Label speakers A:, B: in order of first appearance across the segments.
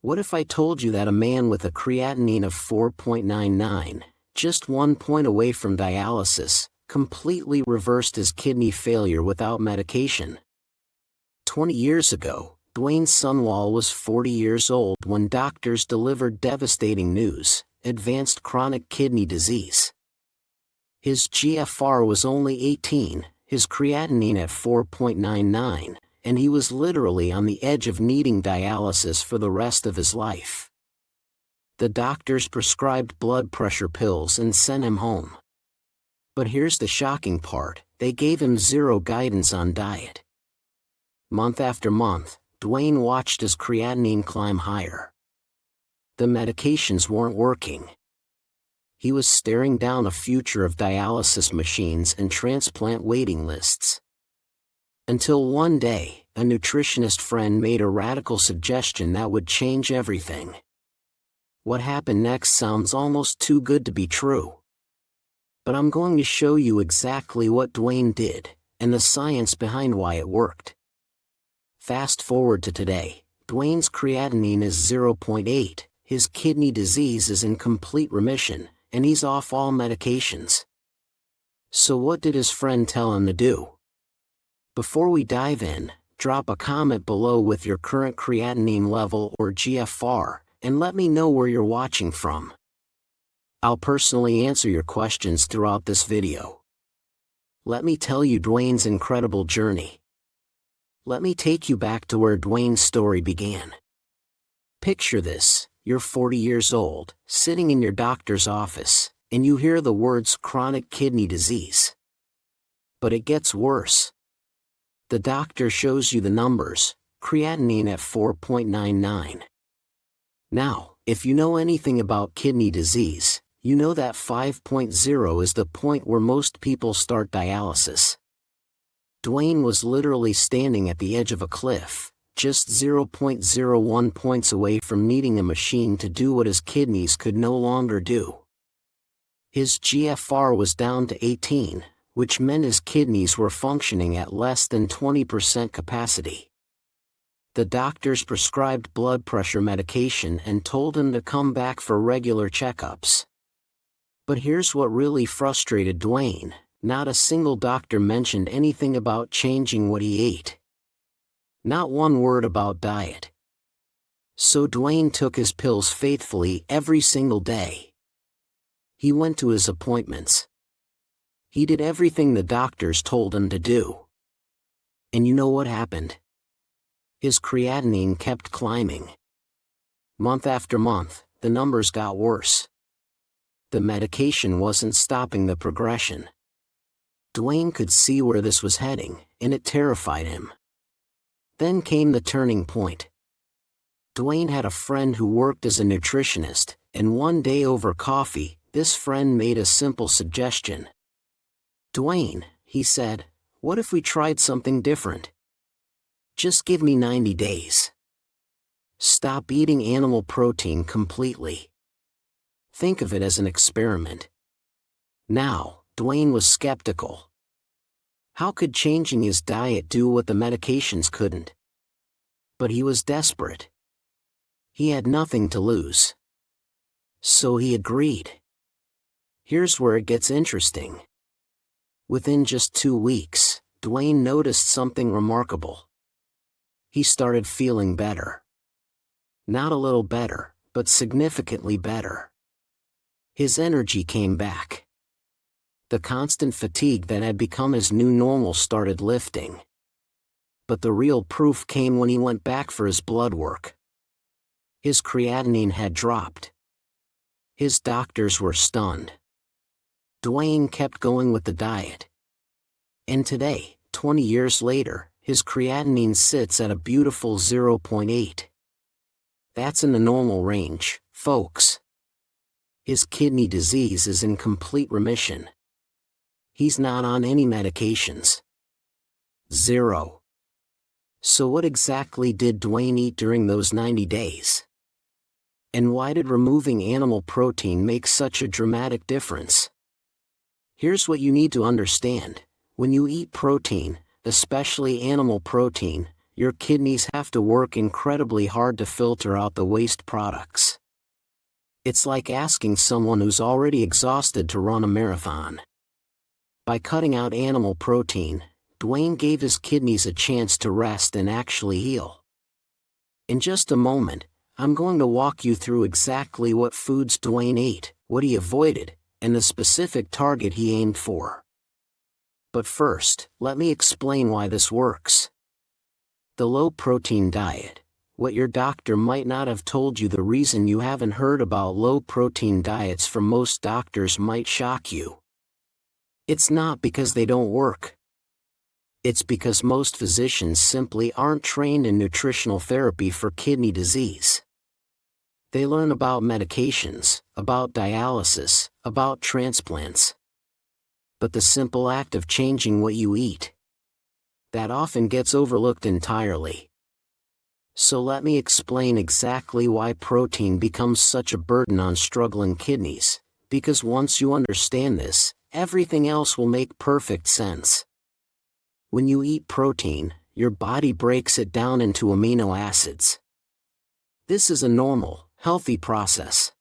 A: What if I told you that a man with a creatinine of 4.99, just 1 point away from dialysis, completely reversed his kidney failure without medication? 20 years ago, Dwayne Sunwal was 40 years old when doctors delivered devastating news: advanced chronic kidney disease. His GFR was only 18, his creatinine at 4.99, and he was literally on the edge of needing dialysis for the rest of his life. The doctors prescribed blood pressure pills and sent him home. But here's the shocking part: they gave him zero guidance on diet. Month after month, Dwayne watched his creatinine climb higher. The medications weren't working. He was staring down a future of dialysis machines and transplant waiting lists. Until one day, a nutritionist friend made a radical suggestion that would change everything. What happened next sounds almost too good to be true. But I'm going to show you exactly what Dwayne did, and the science behind why it worked. Fast forward to today, Dwayne's creatinine is 0.8, his kidney disease is in complete remission, and he's off all medications. So what did his friend tell him to do? Before we dive in, drop a comment below with your current creatinine level or GFR, and let me know where you're watching from. I'll personally answer your questions throughout this video. Let me tell you Dwayne's incredible journey. Let me take you back to where Dwayne's story began. Picture this: you're 40 years old, sitting in your doctor's office, and you hear the words chronic kidney disease. But it gets worse. The doctor shows you the numbers: creatinine at 4.99. Now, if you know anything about kidney disease, you know that 5.0 is the point where most people start dialysis. Dwayne was literally standing at the edge of a cliff, just 0.01 points away from needing a machine to do what his kidneys could no longer do. His GFR was down to 18, which meant his kidneys were functioning at less than 20% capacity. The doctors prescribed blood pressure medication and told him to come back for regular checkups. But here's what really frustrated Dwayne: not a single doctor mentioned anything about changing what he ate. Not one word about diet. So Dwayne took his pills faithfully every single day. He went to his appointments. He did everything the doctors told him to do. And you know what happened? His creatinine kept climbing. Month after month, the numbers got worse. The medication wasn't stopping the progression. Dwayne could see where this was heading, and it terrified him. Then came the turning point. Dwayne had a friend who worked as a nutritionist, and one day over coffee, this friend made a simple suggestion. "Dwayne," he said, "what if we tried something different? Just give me 90 days. Stop eating animal protein completely. Think of it as an experiment." Now, Dwayne was skeptical. How could changing his diet do what the medications couldn't? But he was desperate. He had nothing to lose. So he agreed. Here's where it gets interesting. Within just 2 weeks, Dwayne noticed something remarkable. He started feeling better. Not a little better, but significantly better. His energy came back. The constant fatigue that had become his new normal started lifting. But the real proof came when he went back for his blood work. His creatinine had dropped. His doctors were stunned. Dwayne kept going with the diet. And today, 20 years later, his creatinine sits at a beautiful 0.8. That's in the normal range, folks. His kidney disease is in complete remission. He's not on any medications. Zero. So what exactly did Dwayne eat during those 90 days? And why did removing animal protein make such a dramatic difference? Here's what you need to understand. When you eat protein, especially animal protein, your kidneys have to work incredibly hard to filter out the waste products. It's like asking someone who's already exhausted to run a marathon. By cutting out animal protein, Dwayne gave his kidneys a chance to rest and actually heal. In just a moment, I'm going to walk you through exactly what foods Dwayne ate, what he avoided, and the specific target he aimed for. But first, let me explain why this works. The low-protein diet. What your doctor might not have told you. The reason you haven't heard about low-protein diets from most doctors might shock you. It's not because they don't work. It's because most physicians simply aren't trained in nutritional therapy for kidney disease. They learn about medications, about dialysis, about transplants. But the simple act of changing what you eat, that often gets overlooked entirely. So let me explain exactly why protein becomes such a burden on struggling kidneys, because once you understand this, everything else will make perfect sense. When you eat protein, your body breaks it down into amino acids. This is a normal, healthy process.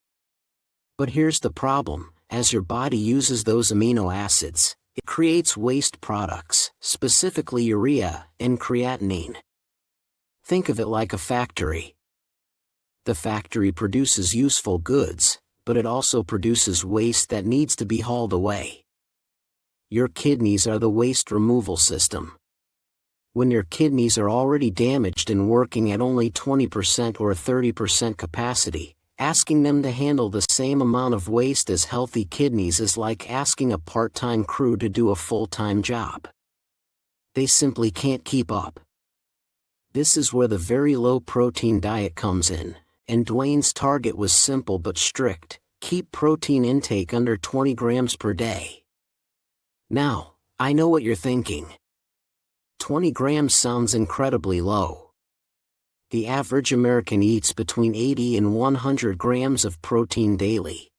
A: But here's the problem: as your body uses those amino acids, it creates waste products, specifically urea and creatinine. Think of it like a factory. The factory produces useful goods, but it also produces waste that needs to be hauled away. Your kidneys are the waste removal system. When your kidneys are already damaged and working at only 20% or 30% capacity, asking them to handle the same amount of waste as healthy kidneys is like asking a part-time crew to do a full-time job. They simply can't keep up. This is where the very low-protein diet comes in, and Dwayne's target was simple but strict: keep protein intake under 20 grams per day. Now, I know what you're thinking. 20 grams sounds incredibly low. The average American eats between 80 and 100 grams of protein daily.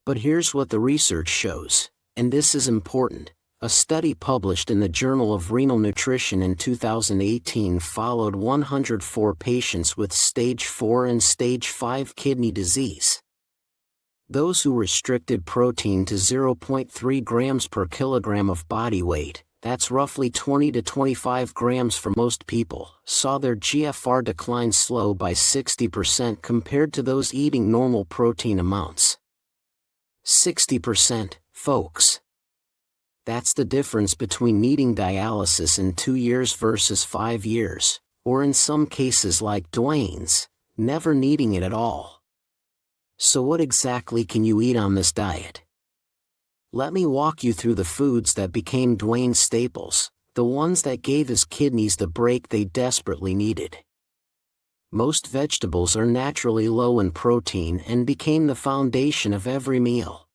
A: But here's what the research shows, and this is important. A study published in the Journal of Renal Nutrition in 2018 followed 104 patients with stage 4 and stage 5 kidney disease. Those who restricted protein to 0.3 grams per kilogram of body weight, that's roughly 20 to 25 grams for most people, saw their GFR decline slow by 60% compared to those eating normal protein amounts. 60%, folks. That's the difference between needing dialysis in 2 years versus 5 years, or in some cases like Dwayne's, never needing it at all. So what exactly can you eat on this diet? Let me walk you through the foods that became Dwayne's staples, the ones that gave his kidneys the break they desperately needed. Most vegetables are naturally low in protein and became the foundation of every meal.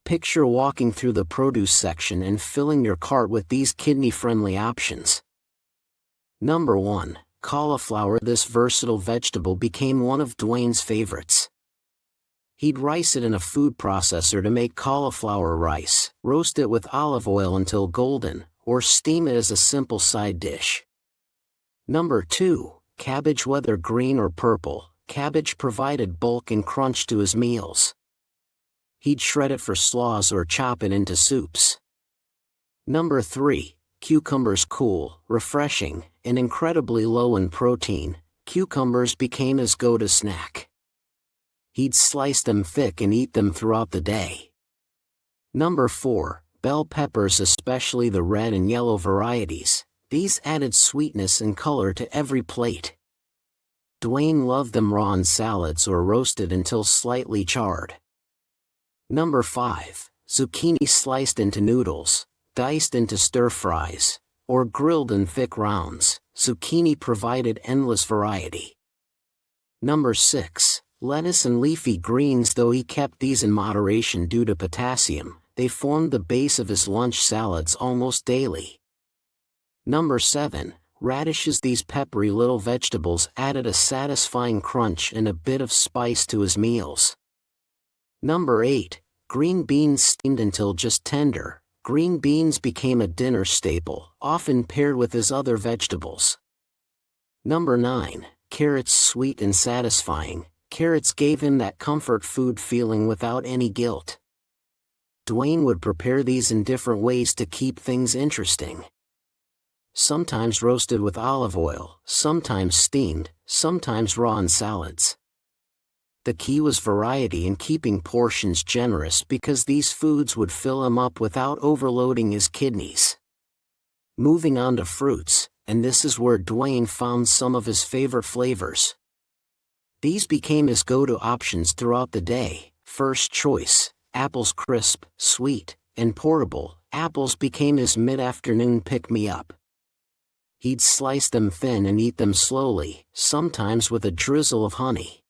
A: Picture walking through the produce section and filling your cart with these kidney-friendly options. Number 1, cauliflower. This versatile vegetable became one of Dwayne's favorites. He'd rice it in a food processor to make cauliflower rice, roast it with olive oil until golden, or steam it as a simple side dish. Number 2, cabbage. Whether green or purple, cabbage provided bulk and crunch to his meals. He'd shred it for slaws or chop it into soups. Number 3, cucumbers. Cool, refreshing, and incredibly low in protein, cucumbers became his go-to snack. He'd slice them thick and eat them throughout the day. Number 4, bell peppers, especially the red and yellow varieties. These added sweetness and color to every plate. Dwayne loved them raw in salads or roasted until slightly charred. Number 5, zucchini. Sliced into noodles, diced into stir-fries, or grilled in thick rounds, zucchini provided endless variety. Number 6, lettuce and leafy greens. Though he kept these in moderation due to potassium, they formed the base of his lunch salads almost daily. Number 7, radishes. These peppery little vegetables added a satisfying crunch and a bit of spice to his meals. Number 8, green beans. Steamed until just tender, green beans became a dinner staple, often paired with his other vegetables. Number 9. Carrots sweet and satisfying. Carrots gave him that comfort food feeling without any guilt. Dwayne would prepare these in different ways to keep things interesting. Sometimes roasted with olive oil, sometimes steamed, sometimes raw in salads. The key was variety and keeping portions generous because these foods would fill him up without overloading his kidneys. Moving on to fruits, and this is where Dwayne found some of his favorite flavors. These became his go-to options throughout the day. First choice, apples crisp, sweet, and portable. Apples became his mid-afternoon pick-me-up. He'd slice them thin and eat them slowly, sometimes with a drizzle of honey.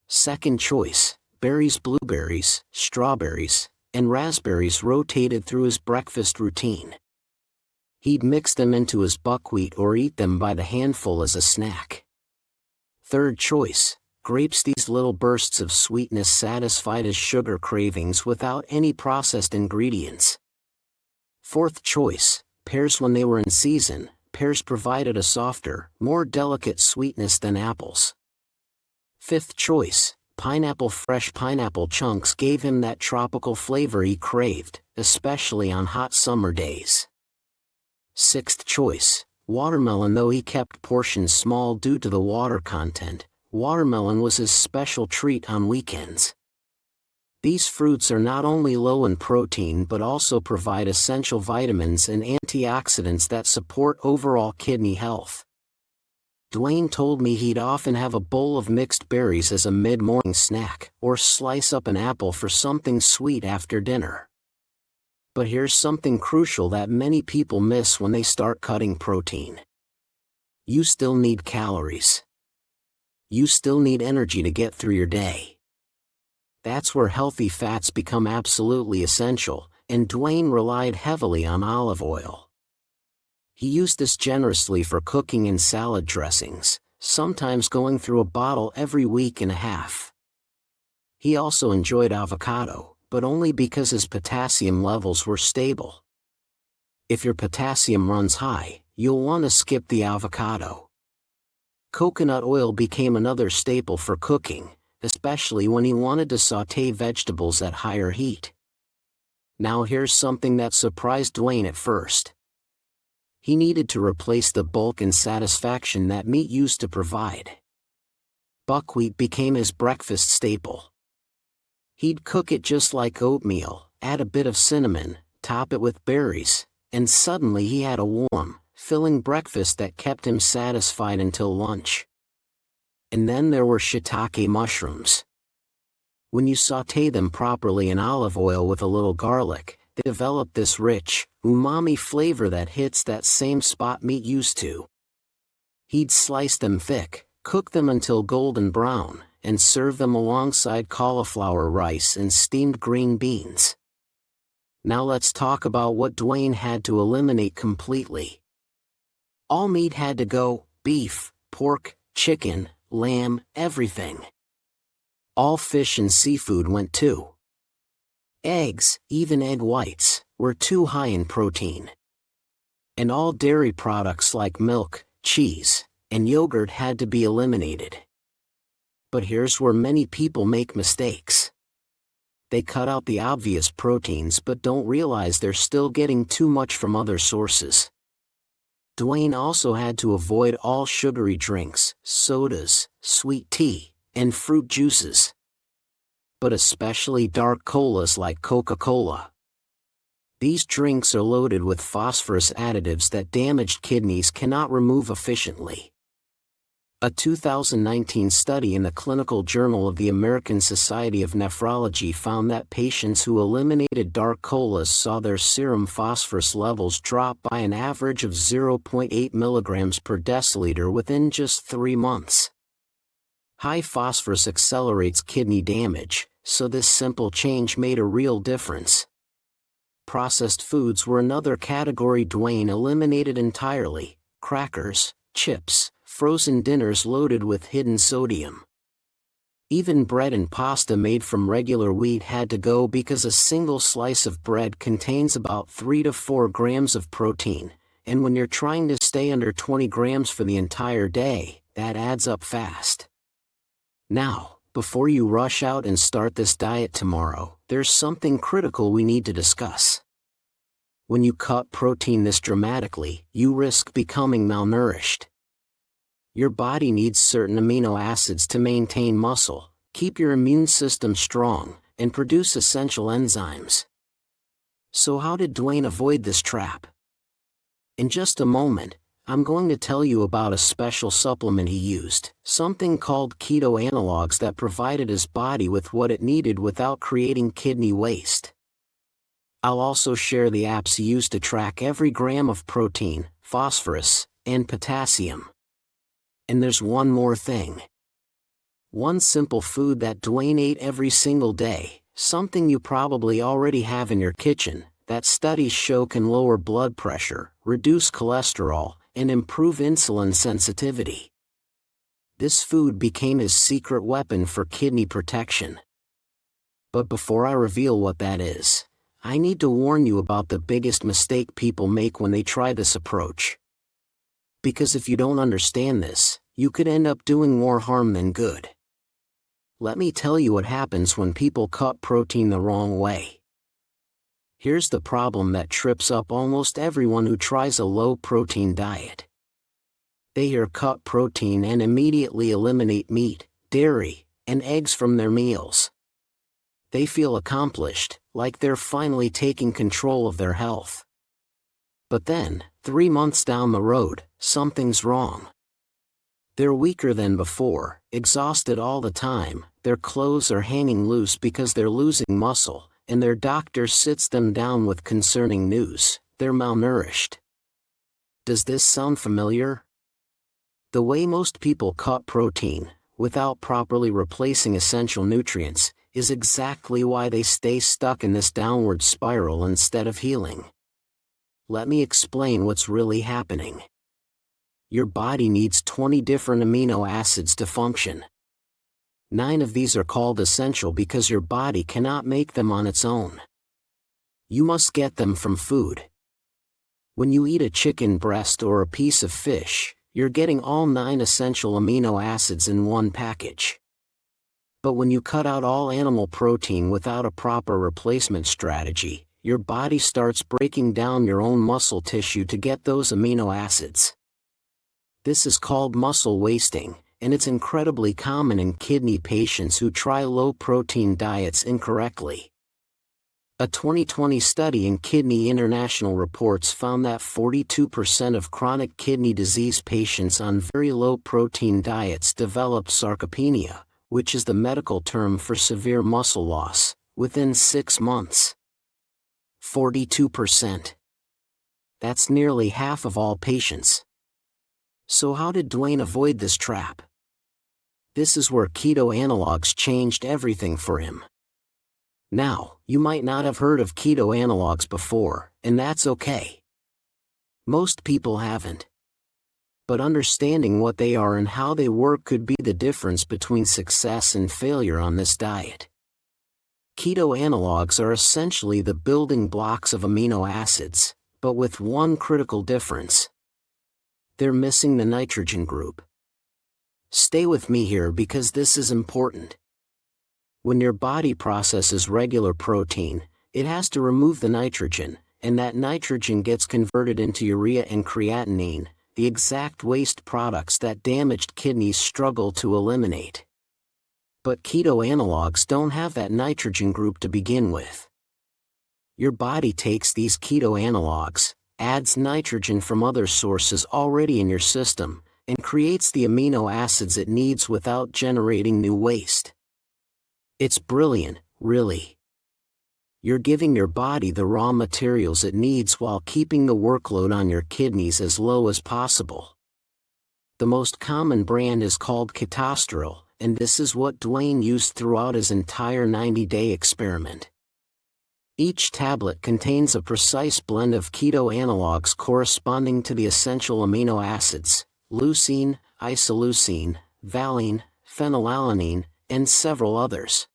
A: Second choice, berries, blueberries, strawberries, and raspberries rotated through his breakfast routine. He'd mix them into his buckwheat or eat them by the handful as a snack. Third choice, grapes. These little bursts of sweetness satisfied his sugar cravings without any processed ingredients. Fourth choice, pears. When they were in season, pears provided a softer, more delicate sweetness than apples. Fifth choice, pineapple. Fresh pineapple chunks gave him that tropical flavor he craved, especially on hot summer days. Sixth choice, watermelon. Though he kept portions small due to the water content, watermelon was his special treat on weekends. These fruits are not only low in protein but also provide essential vitamins and antioxidants that support overall kidney health. Dwayne told me he'd often have a bowl of mixed berries as a mid-morning snack, or slice up an apple for something sweet after dinner. But here's something crucial that many people miss when they start cutting protein. You still need calories. You still need energy to get through your day. That's where healthy fats become absolutely essential, and Dwayne relied heavily on olive oil. He used this generously for cooking and salad dressings, sometimes going through a bottle every week and a half. He also enjoyed avocado, but only because his potassium levels were stable. If your potassium runs high, you'll want to skip the avocado. Coconut oil became another staple for cooking, especially when he wanted to sauté vegetables at higher heat. Now here's something that surprised Dwayne at first. He needed to replace the bulk and satisfaction that meat used to provide. Buckwheat became his breakfast staple. He'd cook it just like oatmeal, add a bit of cinnamon, top it with berries, and suddenly he had a warm, filling breakfast that kept him satisfied until lunch. And then there were shiitake mushrooms. When you sauté them properly in olive oil with a little garlic, they develop this rich, umami flavor that hits that same spot meat used to. He'd slice them thick, cook them until golden brown, and serve them alongside cauliflower rice and steamed green beans. Now let's talk about what Dwayne had to eliminate completely. All meat had to go: beef, pork, chicken, lamb, everything. All fish and seafood went too. Eggs, even egg whites, were too high in protein. And all dairy products like milk, cheese, and yogurt had to be eliminated. But here's where many people make mistakes. They cut out the obvious proteins but don't realize they're still getting too much from other sources. Dwayne also had to avoid all sugary drinks, sodas, sweet tea, and fruit juices. But especially dark colas like Coca-Cola. These drinks are loaded with phosphorus additives that damaged kidneys cannot remove efficiently. A 2019 study in the Clinical Journal of the American Society of Nephrology found that patients who eliminated dark colas saw their serum phosphorus levels drop by an average of 0.8 milligrams per deciliter within just 3 months. High phosphorus accelerates kidney damage, so this simple change made a real difference. Processed foods were another category Dwayne eliminated entirely: crackers, chips, frozen dinners loaded with hidden sodium. Even bread and pasta made from regular wheat had to go because a single slice of bread contains about 3 to 4 grams of protein, and when you're trying to stay under 20 grams for the entire day, that adds up fast. Now, before you rush out and start this diet tomorrow, there's something critical we need to discuss. When you cut protein this dramatically, you risk becoming malnourished. Your body needs certain amino acids to maintain muscle, keep your immune system strong, and produce essential enzymes. So how did Dwayne avoid this trap? In just a moment, I'm going to tell you about a special supplement he used, something called Keto Analogs that provided his body with what it needed without creating kidney waste. I'll also share the apps he used to track every gram of protein, phosphorus, and potassium. And there's one more thing. One simple food that Dwayne ate every single day, something you probably already have in your kitchen, that studies show can lower blood pressure, reduce cholesterol, and improve insulin sensitivity. This food became his secret weapon for kidney protection. But before I reveal what that is, I need to warn you about the biggest mistake people make when they try this approach. Because if you don't understand this, you could end up doing more harm than good. Let me tell you what happens when people cut protein the wrong way. Here's the problem that trips up almost everyone who tries a low-protein diet. They hear cut protein and immediately eliminate meat, dairy, and eggs from their meals. They feel accomplished, like they're finally taking control of their health. But then, 3 months down the road, something's wrong. They're weaker than before, exhausted all the time, their clothes are hanging loose because they're losing muscle, and their doctor sits them down with concerning news: they're malnourished. Does this sound familiar? The way most people cut protein, without properly replacing essential nutrients, is exactly why they stay stuck in this downward spiral instead of healing. Let me explain what's really happening. Your body needs 20 different amino acids to function. 9 of these are called essential because your body cannot make them on its own. You must get them from food. When you eat a chicken breast or a piece of fish, you're getting all 9 essential amino acids in one package. But when you cut out all animal protein without a proper replacement strategy, your body starts breaking down your own muscle tissue to get those amino acids. This is called muscle wasting, and it's incredibly common in kidney patients who try low-protein diets incorrectly. A 2020 study in Kidney International Reports found that 42% of chronic kidney disease patients on very low-protein diets developed sarcopenia, which is the medical term for severe muscle loss, within 6 months. 42%. That's nearly half of all patients. So how did Dwayne avoid this trap? This is where Keto Analogs changed everything for him. Now, you might not have heard of Keto Analogs before, and that's okay. Most people haven't. But understanding what they are and how they work could be the difference between success and failure on this diet. Keto analogs are essentially the building blocks of amino acids, but with one critical difference. They're missing the nitrogen group. Stay with me here because this is important. When your body processes regular protein, it has to remove the nitrogen, and that nitrogen gets converted into urea and creatinine, the exact waste products that damaged kidneys struggle to eliminate. But keto analogs don't have that nitrogen group to begin with. Your body takes these keto analogs, adds nitrogen from other sources already in your system, and creates the amino acids it needs without generating new waste. It's brilliant, really. You're giving your body the raw materials it needs while keeping the workload on your kidneys as low as possible. The most common brand is called ketosterol, and this is what Dwayne used throughout his entire 90-day experiment. Each tablet contains a precise blend of keto analogs corresponding to the essential amino acids: leucine, isoleucine, valine, phenylalanine, and several others.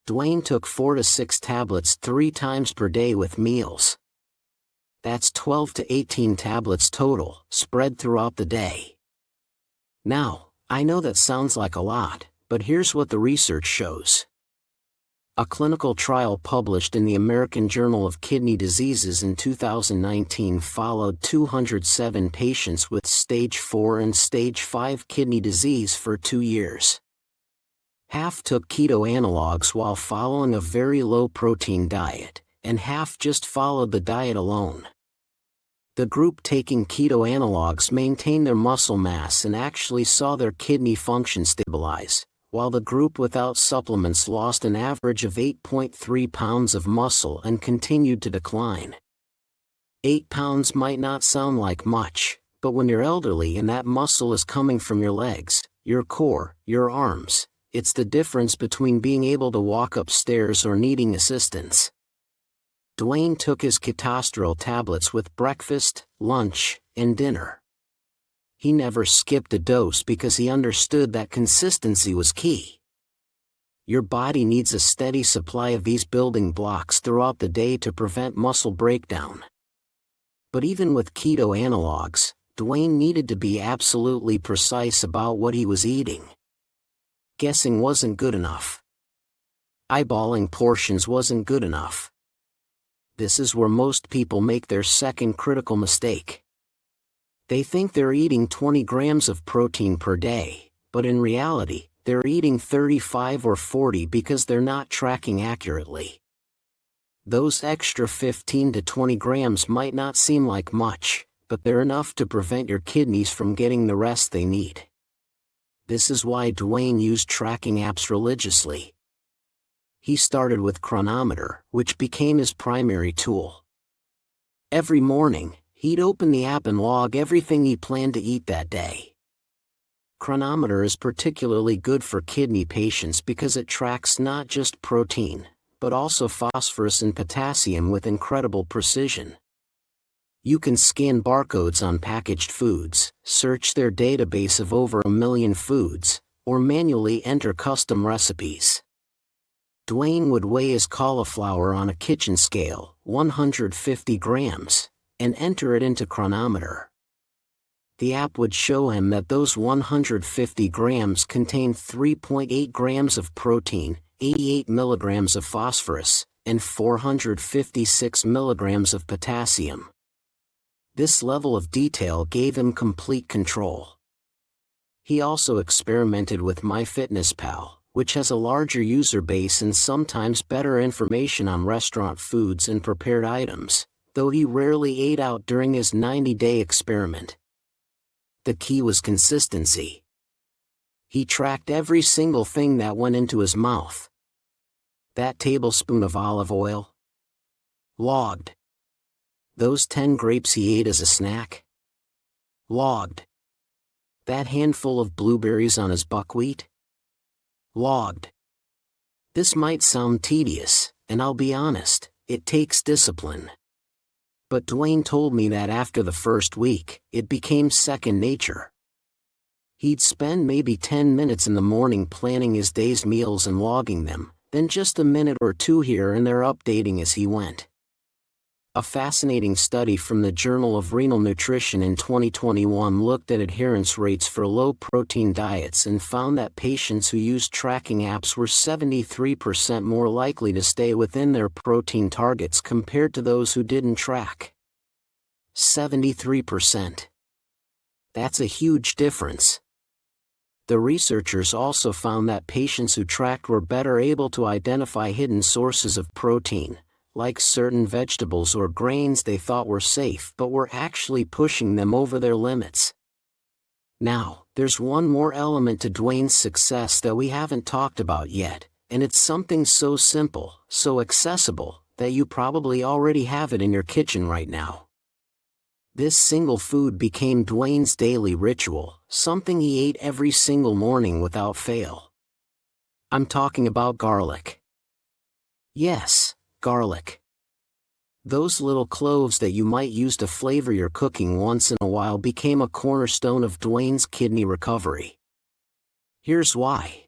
A: Dwayne took 4 to 6 tablets 3 times per day with meals. That's 12 to 18 tablets total, spread throughout the day. Now, I know that sounds like a lot, but here's what the research shows. A clinical trial published in the American Journal of Kidney Diseases in 2019 followed 207 patients with stage 4 and stage 5 kidney disease for 2 years. Half took keto analogs while following a very low-protein diet, and half just followed the diet alone. The group taking keto analogs maintained their muscle mass and actually saw their kidney function stabilize, while the group without supplements lost an average of 8.3 pounds of muscle and continued to decline. 8 pounds might not sound like much, but when you're elderly and that muscle is coming from your legs, your core, your arms, it's the difference between being able to walk upstairs or needing assistance. Dwayne took his ketosterol tablets with breakfast, lunch, and dinner. He never skipped a dose because he understood that consistency was key. Your body needs a steady supply of these building blocks throughout the day to prevent muscle breakdown. But even with keto analogs, Dwayne needed to be absolutely precise about what he was eating. Guessing wasn't good enough. Eyeballing portions wasn't good enough. This is where most people make their second critical mistake. They think they're eating 20 grams of protein per day, but in reality, they're eating 35 or 40 because they're not tracking accurately. Those extra 15 to 20 grams might not seem like much, but they're enough to prevent your kidneys from getting the rest they need. This is why Dwayne used tracking apps religiously. He started with Cronometer, which became his primary tool. Every morning, he'd open the app and log everything he planned to eat that day. Cronometer is particularly good for kidney patients because it tracks not just protein, but also phosphorus and potassium with incredible precision. You can scan barcodes on packaged foods, search their database of over 1 million foods, or manually enter custom recipes. Dwayne would weigh his cauliflower on a kitchen scale, 150 grams, and enter it into Cronometer. The app would show him that those 150 grams contained 3.8 grams of protein, 88 milligrams of phosphorus, and 456 milligrams of potassium. This level of detail gave him complete control. He also experimented with MyFitnessPal, which has a larger user base and sometimes better information on restaurant foods and prepared items, though he rarely ate out during his 90-day experiment. The key was consistency. He tracked every single thing that went into his mouth. That tablespoon of olive oil? Logged. Those 10 grapes he ate as a snack? Logged. That handful of blueberries on his buckwheat? Logged. This might sound tedious, and I'll be honest, it takes discipline. But Dwayne told me that after the first week, it became second nature. He'd spend maybe 10 minutes in the morning planning his day's meals and logging them, then just a minute or two here and there updating as he went. A fascinating study from the Journal of Renal Nutrition in 2021 looked at adherence rates for low-protein diets and found that patients who used tracking apps were 73% more likely to stay within their protein targets compared to those who didn't track. 73%. That's a huge difference. The researchers also found that patients who tracked were better able to identify hidden sources of protein, like certain vegetables or grains they thought were safe but were actually pushing them over their limits. Now, there's one more element to Dwayne's success that we haven't talked about yet, and it's something so simple, so accessible, that you probably already have it in your kitchen right now. This single food became Dwayne's daily ritual, something he ate every single morning without fail. I'm talking about garlic. Yes, garlic. Those little cloves that you might use to flavor your cooking once in a while became a cornerstone of Dwayne's kidney recovery. Here's why.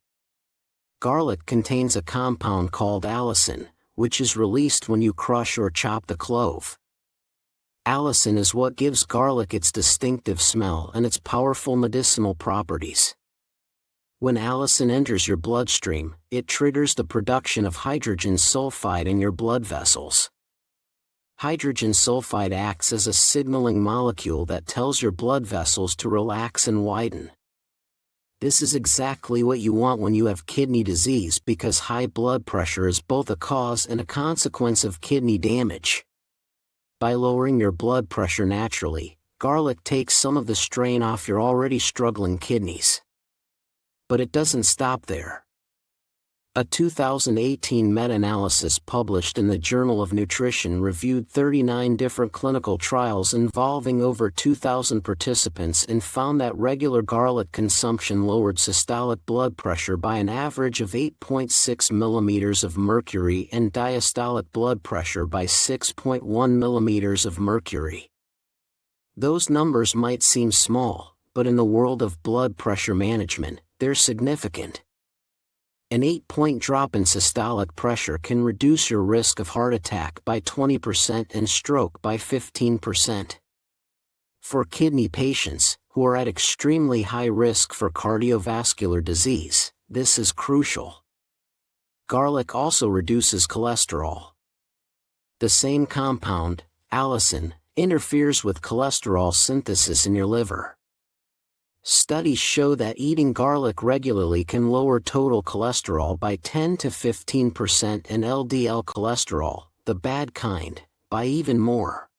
A: Garlic contains a compound called allicin, which is released when you crush or chop the clove. Allicin is what gives garlic its distinctive smell and its powerful medicinal properties. When allicin enters your bloodstream, it triggers the production of hydrogen sulfide in your blood vessels. Hydrogen sulfide acts as a signaling molecule that tells your blood vessels to relax and widen. This is exactly what you want when you have kidney disease, because high blood pressure is both a cause and a consequence of kidney damage. By lowering your blood pressure naturally, garlic takes some of the strain off your already struggling kidneys. But it doesn't stop there. A 2018 meta-analysis published in the Journal of Nutrition reviewed 39 different clinical trials involving over 2,000 participants and found that regular garlic consumption lowered systolic blood pressure by an average of 8.6 mm of mercury and diastolic blood pressure by 6.1 mm of mercury. Those numbers might seem small, but in the world of blood pressure management, they're significant. An 8-point drop in systolic pressure can reduce your risk of heart attack by 20% and stroke by 15%. For kidney patients, who are at extremely high risk for cardiovascular disease, this is crucial. Garlic also reduces cholesterol. The same compound, allicin, interferes with cholesterol synthesis in your liver. Studies show that eating garlic regularly can lower total cholesterol by 10 to 15% and LDL cholesterol, the bad kind, by even more.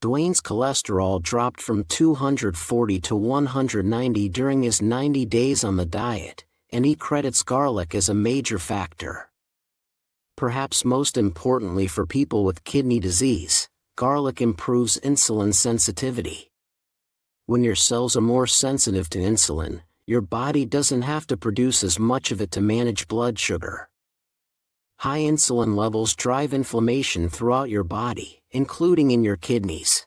A: Dwayne's cholesterol dropped from 240 to 190 during his 90 days on the diet, and he credits garlic as a major factor. Perhaps most importantly for people with kidney disease, garlic improves insulin sensitivity. When your cells are more sensitive to insulin, your body doesn't have to produce as much of it to manage blood sugar. High insulin levels drive inflammation throughout your body, including in your kidneys.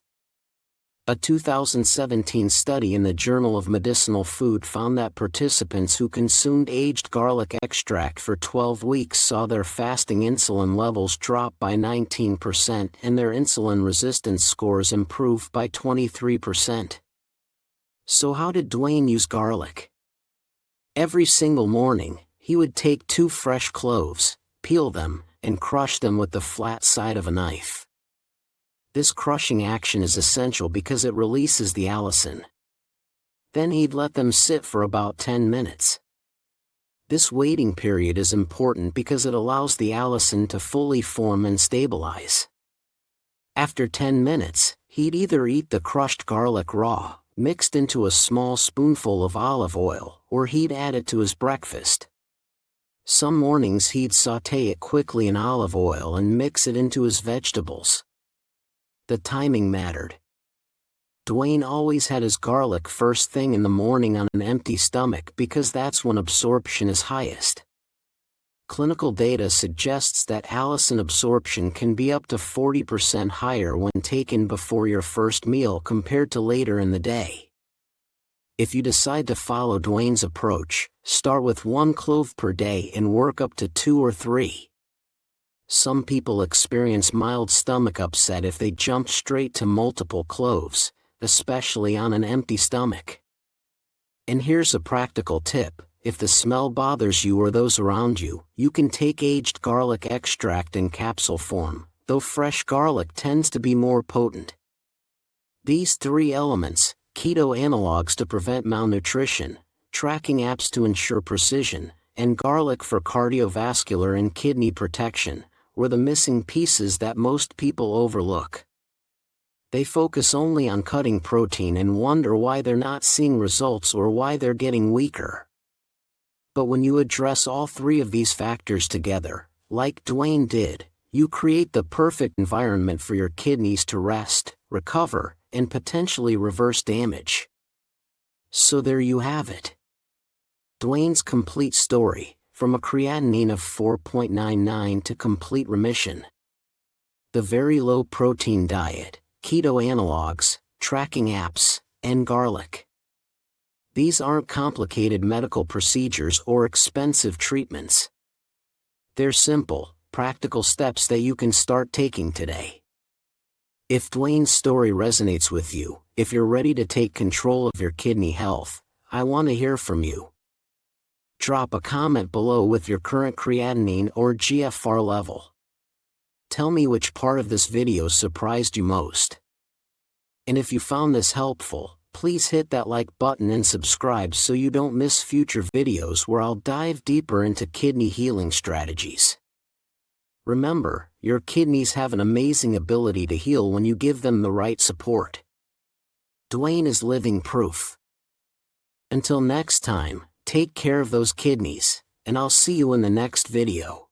A: A 2017 study in the Journal of Medicinal Food found that participants who consumed aged garlic extract for 12 weeks saw their fasting insulin levels drop by 19% and their insulin resistance scores improve by 23%. So how did Dwayne use garlic? Every single morning, he would take 2 fresh cloves, peel them, and crush them with the flat side of a knife. This crushing action is essential because it releases the allicin. Then he'd let them sit for about 10 minutes. This waiting period is important because it allows the allicin to fully form and stabilize. After 10 minutes, he'd either eat the crushed garlic raw, mixed into a small spoonful of olive oil, or he'd add it to his breakfast. Some mornings he'd sauté it quickly in olive oil and mix it into his vegetables. The timing mattered. Dwayne always had his garlic first thing in the morning on an empty stomach because that's when absorption is highest. Clinical data suggests that allicin absorption can be up to 40% higher when taken before your first meal compared to later in the day. If you decide to follow Dwayne's approach, start with 1 clove per day and work up to 2 or 3. Some people experience mild stomach upset if they jump straight to multiple cloves, especially on an empty stomach. And here's a practical tip. If the smell bothers you or those around you, you can take aged garlic extract in capsule form, though fresh garlic tends to be more potent. These 3 elements, keto analogs to prevent malnutrition, tracking apps to ensure precision, and garlic for cardiovascular and kidney protection, were the missing pieces that most people overlook. They focus only on cutting protein and wonder why they're not seeing results or why they're getting weaker. But when you address all 3 of these factors together, like Dwayne did, you create the perfect environment for your kidneys to rest, recover, and potentially reverse damage. So there you have it. Dwayne's complete story, from a creatinine of 4.99 to complete remission. The very low protein diet, keto analogs, tracking apps, and garlic. These aren't complicated medical procedures or expensive treatments. They're simple, practical steps that you can start taking today. If Dwayne's story resonates with you, if you're ready to take control of your kidney health, I want to hear from you. Drop a comment below with your current creatinine or GFR level. Tell me which part of this video surprised you most. And if you found this helpful, please hit that like button and subscribe so you don't miss future videos where I'll dive deeper into kidney healing strategies. Remember, your kidneys have an amazing ability to heal when you give them the right support. Dwayne is living proof. Until next time, take care of those kidneys, and I'll see you in the next video.